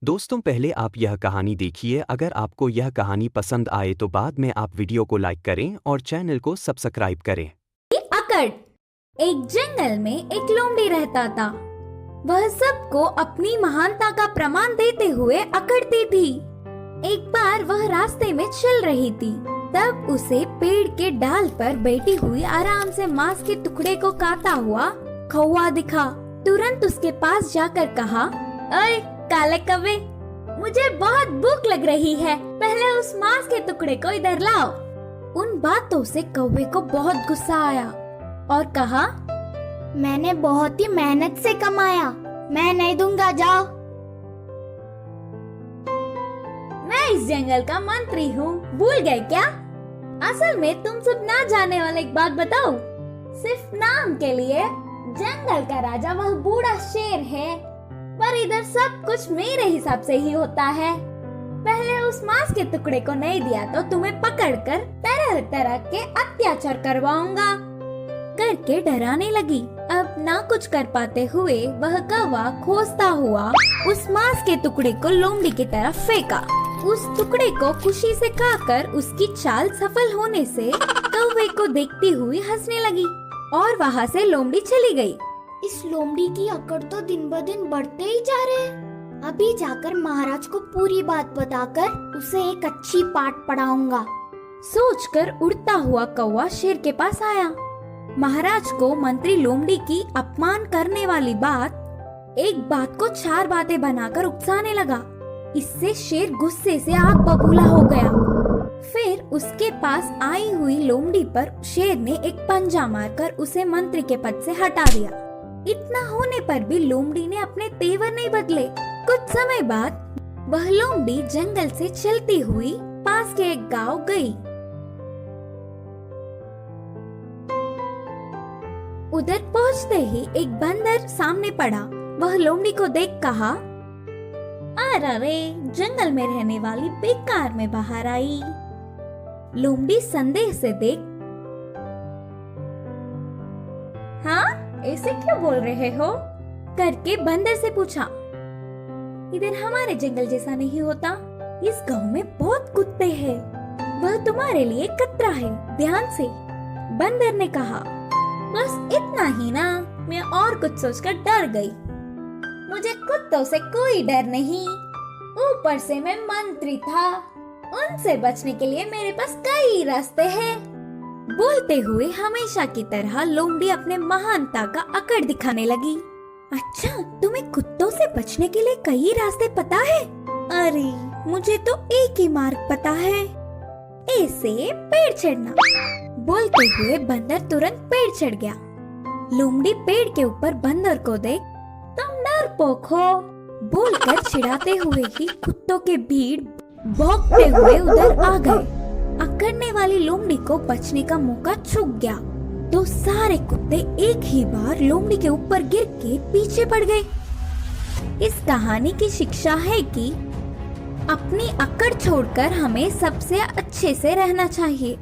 दोस्तों पहले आप यह कहानी देखिए। अगर आपको यह कहानी पसंद आए तो बाद में आप वीडियो को लाइक करें और चैनल को सब्सक्राइब करें। अकड़। एक जंगल में एक लोमड़ी रहता था। वह सबको अपनी महानता का प्रमाण देते हुए अकड़ती थी। एक बार वह रास्ते में चल रही थी, तब उसे पेड़ के डाल पर बैठी हुई आराम से मांस के टुकड़े को काटता हुआ कौवा दिखा। तुरंत उसके पास जाकर कहा, अरे काले कौवे, मुझे बहुत भूख लग रही है, पहले उस मांस के टुकड़े को इधर लाओ। उन बातों से कौवे को बहुत गुस्सा आया और कहा, मैंने बहुत ही मेहनत से कमाया, मैं नहीं दूंगा, जाओ। मैं इस जंगल का मंत्री हूँ, भूल गए क्या? असल में तुम सब ना जाने वाला एक बात बताओ। सिर्फ नाम के लिए जंगल का राजा वह बूढ़ा शेर है, पर इधर सब कुछ मेरे हिसाब से ही होता है। पहले उस मांस के टुकड़े को नहीं दिया तो तुम्हें पकड़कर तरह तरह के अत्याचार करवाऊंगा करके डराने लगी। अब ना कुछ कर पाते हुए वह कौवा खोजता हुआ उस मांस के टुकड़े को लोमड़ी की तरफ फेंका। उस टुकड़े को खुशी से खाकर उसकी चाल सफल होने से कौवे को देखती हुई हंसने लगी और वहाँ से लोमड़ी चली गई। इस लोमड़ी की अकड़ तो दिन ब दिन बढ़ते ही जा रहे हैं। अभी जाकर महाराज को पूरी बात बताकर उसे एक अच्छी पाठ पढ़ाऊंगा। सोचकर उड़ता हुआ कौवा शेर के पास आया। महाराज को मंत्री लोमड़ी की अपमान करने वाली एक बात को 4 बातें बनाकर उकसाने लगा। इससे शेर गुस्से से आग बबूला हो गया। फिर उसके पास आई हुई लोमड़ी पर शेर ने एक पंजा मारकर उसे मंत्री के पद से हटा दिया। इतना होने पर भी लोमड़ी ने अपने तेवर नहीं बदले। कुछ समय बाद वह लोमड़ी जंगल से चलती हुई पास के एक गांव गई। उधर पहुंचते ही एक बंदर सामने पड़ा। वह लोमड़ी को देख कहा, अरे जंगल में रहने वाली बेकार में बाहर आई। लोमड़ी संदेह से देख, हाँ ऐसे क्यों बोल रहे हो करके बंदर से पूछा। इधर हमारे जंगल जैसा नहीं होता, इस गांव में बहुत कुत्ते हैं, वह तुम्हारे लिए खतरा है, ध्यान से। बंदर ने कहा, बस इतना ही ना, मैं और कुछ सोचकर डर गई। मुझे कुत्तों से कोई डर नहीं, ऊपर से मैं मंत्री था, उनसे बचने के लिए मेरे पास कई रास्ते हैं। बोलते हुए हमेशा की तरह लोमड़ी अपने महानता का अकड़ दिखाने लगी। अच्छा, तुम्हें कुत्तों से बचने के लिए कई रास्ते पता है? अरे मुझे तो एक ही मार्ग पता है, ऐसे पेड़ चढ़ना। बोलते हुए बंदर तुरंत पेड़ चढ़ गया। लोमड़ी पेड़ के ऊपर बंदर को देख, तुम डरपोक हो बोलकर चिढ़ाते हुए ही कुत्तों के भीड़ भौंकते हुए उधर आ गए। अकड़ने वाली लोमड़ी को बचने का मौका चूक गया तो सारे कुत्ते एक ही बार लोमड़ी के ऊपर गिर के पीछे पड़ गए। इस कहानी की शिक्षा है कि अपनी अकड़ छोड़कर हमें सबसे अच्छे से रहना चाहिए।